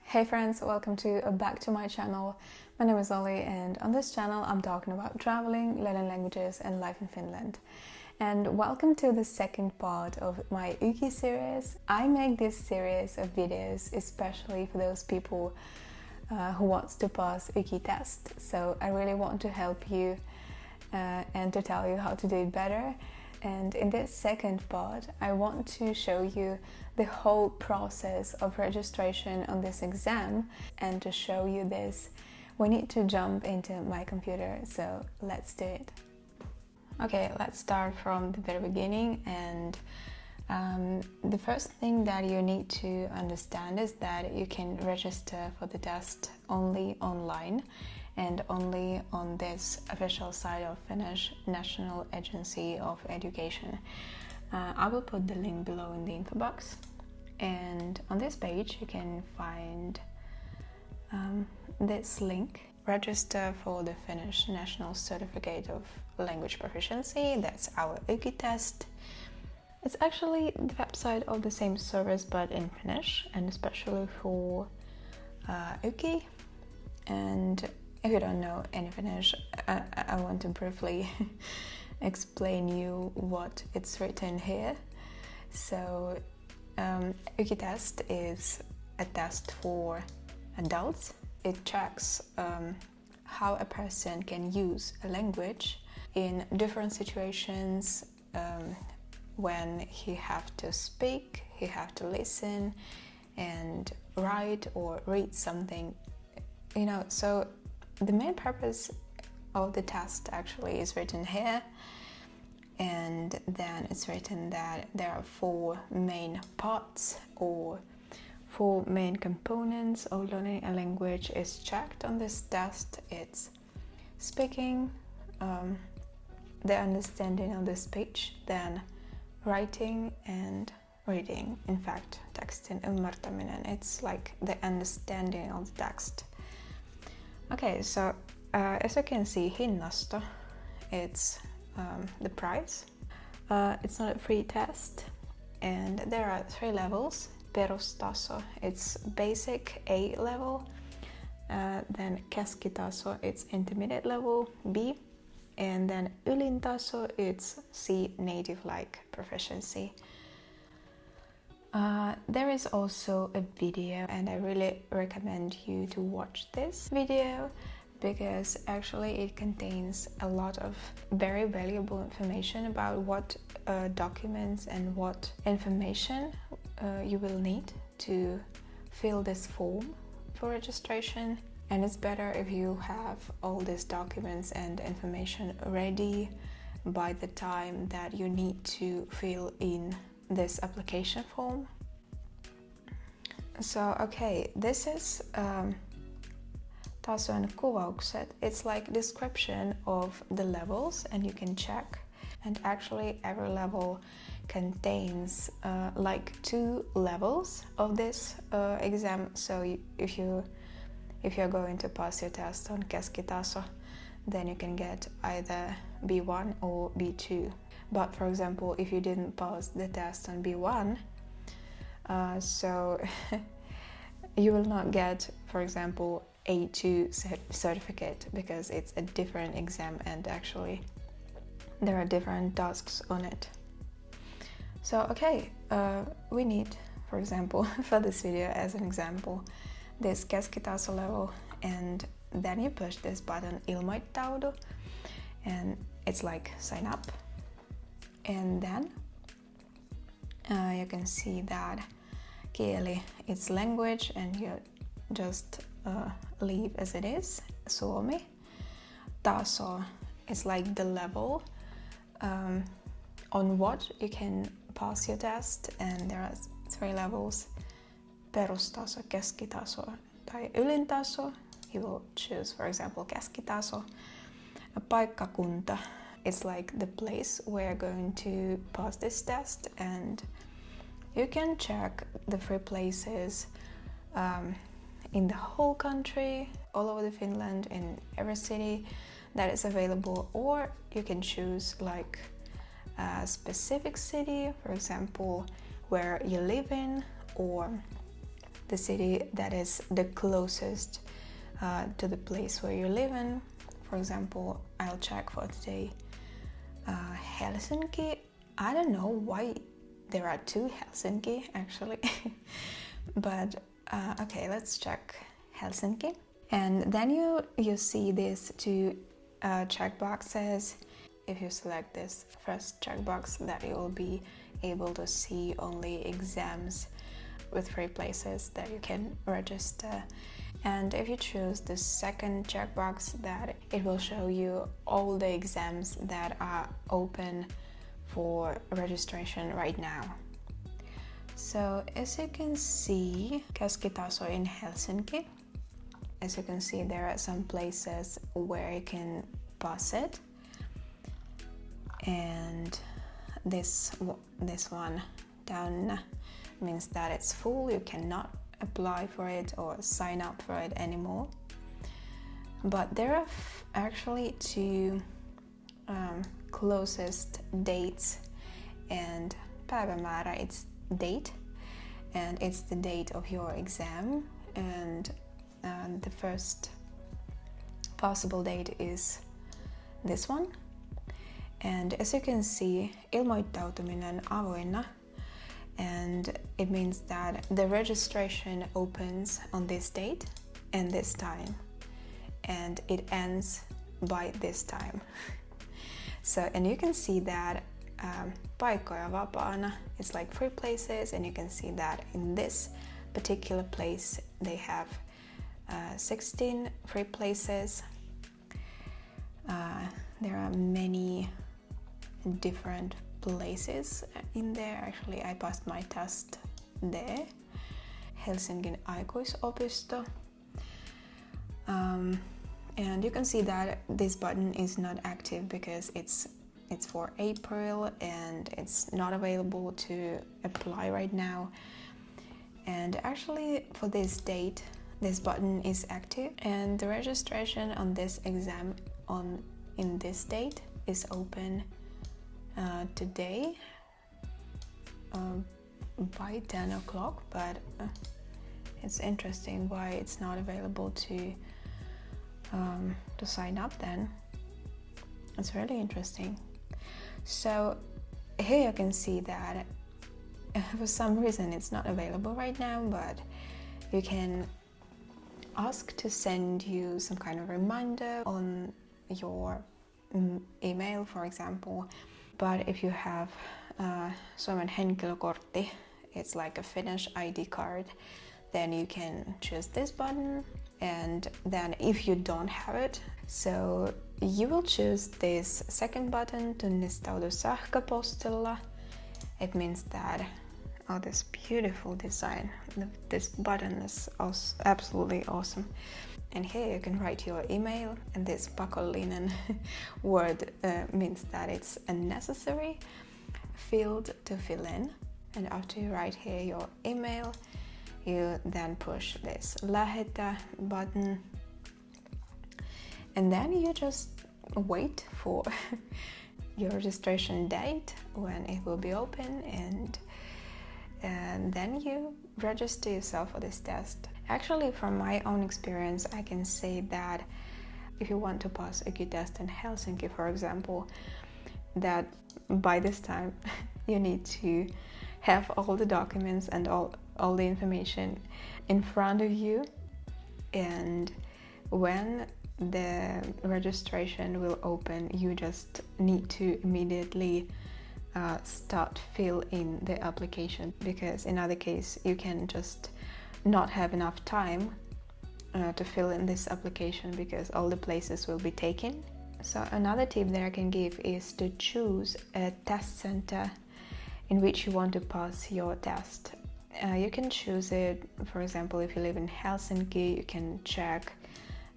Hey friends, welcome back to my channel. My name is Ollie, and on this channel I'm talking about traveling, learning languages and life in Finland. And welcome to the second part of my YKI series. I make this series of videos especially for those people who wants to pass YKI test. So I really want to help you and to tell you how to do it better. And in this second part, I want to show you the whole process of registration on this exam. And to show you this, we need to jump into my computer, so let's do it. Okay, let's start from the very beginning. And the first thing that you need to understand is that you can register for the test only online and only on this official site of Finnish National Agency of Education. I will put the link below in the info box, and on this page you can find this link. Register for the Finnish National Certificate of Language Proficiency. That's our YKI test. It's actually the website of the same service but in Finnish, and especially for YKI. And if you don't know any Finnish, I want to briefly explain you what it's written here. So YKI test is a test for adults. It checks how a person can use a language in different situations, when he have to speak, he have to listen and write or read something, so the main purpose of the test actually is written here, and then it's written that there are four main parts or four main components of learning a language is checked on this test. It's speaking, the understanding of the speech, then writing and reading. In fact, tekstin ymmärtäminen, it's like the understanding of the text. Okay, so as you can see, hinnasto, it's the price. It's not a free test, and there are three levels. Perustaso, it's basic A level, then keskitaso, it's intermediate level B, and then ylintaso, it's C, native-like proficiency. There is also a video, and I really recommend you to watch this video because actually it contains a lot of very valuable information about what documents and what information you will need to fill this form for registration. And it's better if you have all these documents and information ready by the time that you need to fill in this application form. So okay, this is tasojen kuvaukset. It's like description of the levels, and you can check. And actually every level contains like two levels of this exam. So if you're going to pass your test on keskitaso, then you can get either B1 or B2. But for example, if you didn't pass the test on B1, so you will not get, for example, A2 certificate, because it's a different exam and actually there are different tasks on it. So okay, we need, for example, for this video as an example, this keskitaso level, and then you push this button ilmoittaudu, and it's like sign up. And then you can see that kieli, it's language, and you just leave as it is, suomi. Taso is like the level on what you can pass your test, and there are three levels: perustaso, keskitaso tai ylintaso. You will choose, for example, keskitaso. Paikkakunta, it's like the place where you're going to pass this test, and you can check the free places in the whole country, all over the Finland, in every city that is available, or you can choose like a specific city, for example, where you live in, or the city that is the closest to the place where you live in. For example, I'll check for today Helsinki. I don't know why there are two Helsinki actually, but okay, let's check Helsinki. And then you see these two check boxes. If you select this first checkbox, that you will be able to see only exams with free places that you can register. And if you choose the second checkbox, that it will show you all the exams that are open for registration right now. So as you can see, Keskitaso in Helsinki. As you can see, there are some places where you can pass it. And this one down means that it's full. You cannot apply for it or sign up for it anymore. But there are actually two closest dates, and päivämäärä, it's date, and it's the date of your exam, and the first possible date is this one. And as you can see, ilmoittautuminen avoinna, and it means that the registration opens on this date and this time, and it ends by this time. So, and you can see that paikkoja vapaana, it's like free places, and you can see that in this particular place they have 16 free places. There are many different places in there. Actually, I passed my test there. Helsingin aikuisopisto. And you can see that this button is not active because it's for April and it's not available to apply right now. And actually for this date, this button is active, and the registration on this exam in this date is open today by 10 o'clock, but it's interesting why it's not available to sign up then. It's really interesting. So here you can see that for some reason it's not available right now, but you can ask to send you some kind of reminder on your email, for example. But if you have Suomen henkilökortti, it's like a Finnish ID card, then you can choose this button. And then if you don't have it, so you will choose this second button, tunnistaudu sähköpostilla. It means that, oh, this beautiful design, this button is absolutely awesome. And here you can write your email, and this pakollinen word means that it's a necessary field to fill in. And after you write here your email, you then push this lähetä button, and then you just wait for your registration date when it will be open, and then you register yourself for this test. Actually, from my own experience, I can say that if you want to pass a YKI test in Helsinki, for example, that by this time you need to have all the documents and all the information in front of you, and when the registration will open, you just need to immediately start fill in the application, because in other case you can just not have enough time to fill in this application because all the places will be taken. So another tip that I can give is to choose a test center in which you want to pass your test. You can choose it, for example, if you live in Helsinki, you can check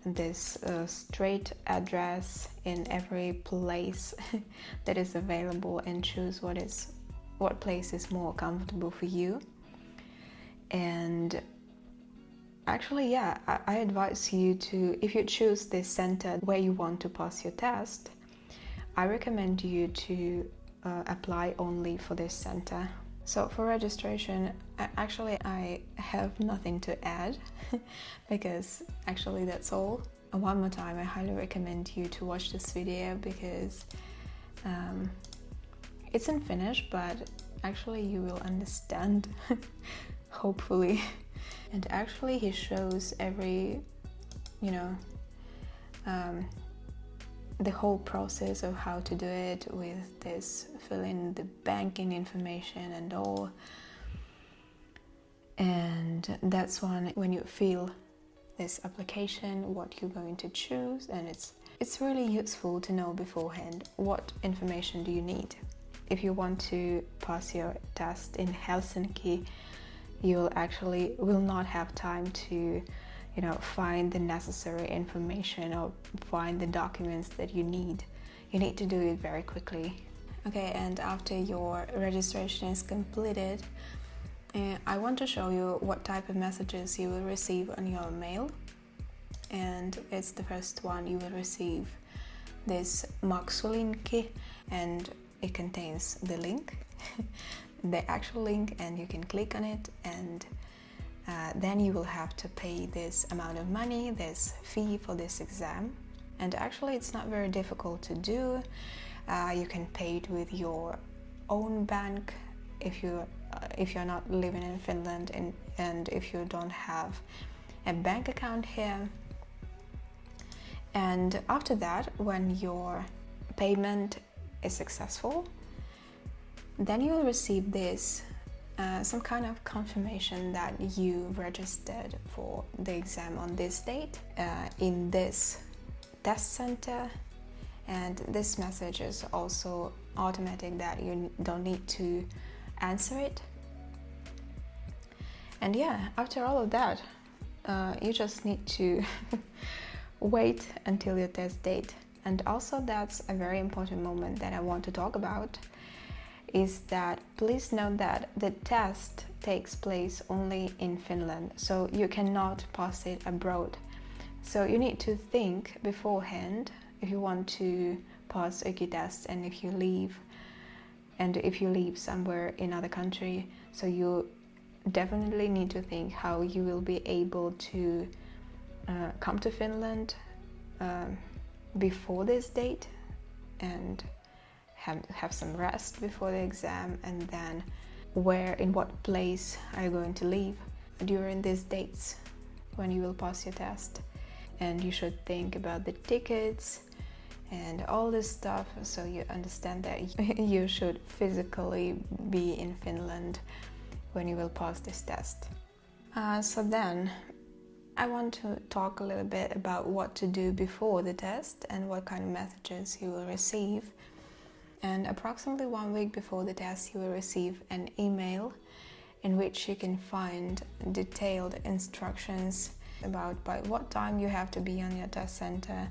this straight address in every place that is available and choose what place is more comfortable for you. And actually, yeah, I advise you to, if you choose this center where you want to pass your test, I recommend you to apply only for this center. So for registration, actually I have nothing to add because actually that's all. And one more time, I highly recommend you to watch this video because it's in Finnish, but actually you will understand, hopefully. And actually he shows every, the whole process of how to do it with this, fill in the banking information and all. And that's when you fill this application, what you're going to choose, and it's really useful to know beforehand what information do you need. If you want to pass your test in Helsinki, you'll actually will not have time to find the necessary information or find the documents that you need. You need to do it very quickly. Okay, and after your registration is completed, I want to show you what type of messages you will receive on your mail. And it's the first one. You will receive this maksulinkki, and it contains the link, the actual link, and you can click on it, and then you will have to pay this amount of money, this fee for this exam. And actually it's not very difficult to do. You can pay it with your own bank if you're not living in Finland, and if you don't have a bank account here. And after that, when your payment is successful, then you will receive this some kind of confirmation that you registered for the exam on this date in this test center. And this message is also automatic, that you don't need to answer it. And yeah, after all of that, you just need to wait until your test date. And also that's a very important moment that I want to talk about, is that please note that the test takes place only in Finland, so you cannot pass it abroad. So you need to think beforehand if you want to pass YKI test, and if you leave somewhere in other country. So you definitely need to think how you will be able to come to Finland before this date, and have some rest before the exam, and then in what place are you going to live during these dates when you will pass your test. And you should think about the tickets and all this stuff, so you understand that you should physically be in Finland when you will pass this test. So then I want to talk a little bit about what to do before the test and what kind of messages you will receive. And approximately 1 week before the test, you will receive an email in which you can find detailed instructions about by what time you have to be on your test center,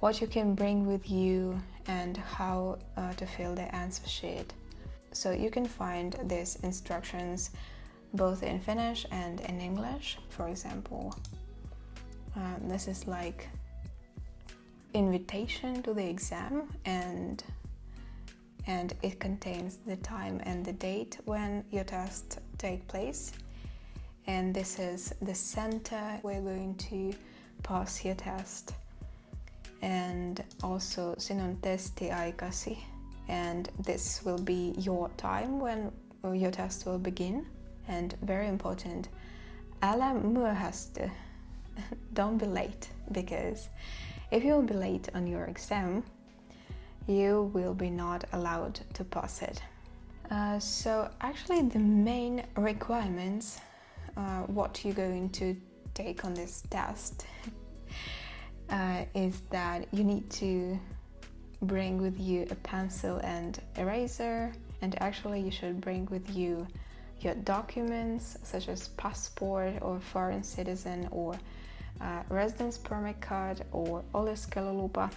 what you can bring with you, and how to fill the answer sheet. So you can find these instructions both in Finnish and in English. For example, this is like invitation to the exam, and it contains the time and the date when your test take place. And this is the center we're going to pass your test. And also sinun testiaikasi, and this will be your time when your test will begin. And very important, älä myöhästy. Don't be late, because if you will be late on your exam, you will be not allowed to pass it. So actually the main requirements, what you're going to take on this test, is that you need to bring with you a pencil and eraser, and actually you should bring with you your documents such as passport or foreign citizen or residence permit card or oleskelulupa.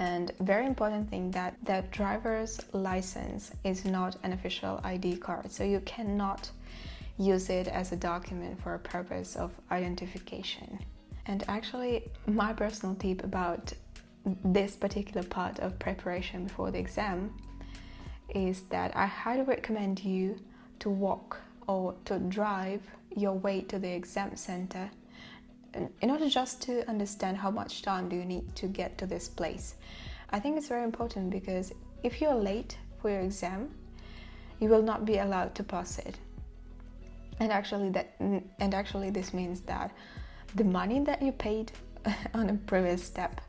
And very important thing, that driver's license is not an official ID card, so you cannot use it as a document for a purpose of identification. And actually, my personal tip about this particular part of preparation before the exam is that I highly recommend you to walk or to drive your way to the exam center in order just to understand how much time do you need to get to this place. I think it's very important because if you're late for your exam, you will not be allowed to pass it. And actually this means that the money that you paid on a previous step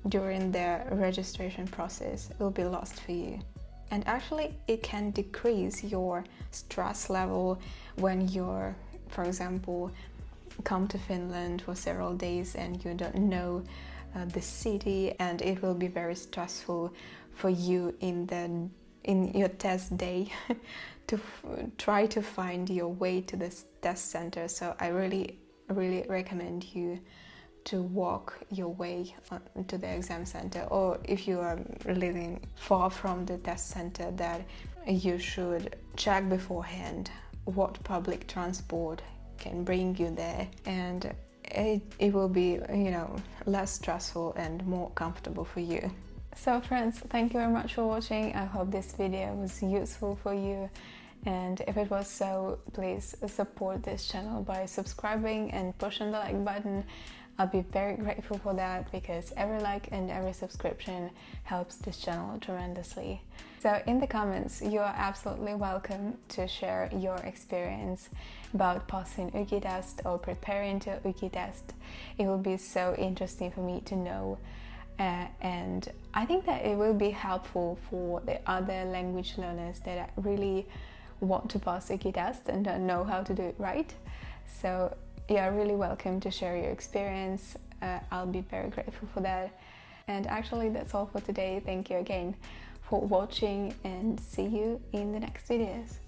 during the registration process will be lost for you. And actually it can decrease your stress level when you're, for example, come to Finland for several days and you don't know the city, and it will be very stressful for you in your test day to try to find your way to this test center. So I really recommend you to walk your way to the exam center, or if you are living far from the test center, that you should check beforehand what public transport can bring you there, and it will be, less stressful and more comfortable for you. So friends, thank you very much for watching. I hope this video was useful for you, and if it was so, please support this channel by subscribing and pushing the like button. I'll be very grateful for that, because every like and every subscription helps this channel tremendously. So in the comments, you are absolutely welcome to share your experience about passing YKI test or preparing to YKI test. It will be so interesting for me to know. And I think that it will be helpful for the other language learners that really want to pass YKI test and don't know how to do it right. So you are really welcome to share your experience. I'll be very grateful for that. And actually that's all for today. Thank you again for watching, and see you in the next videos.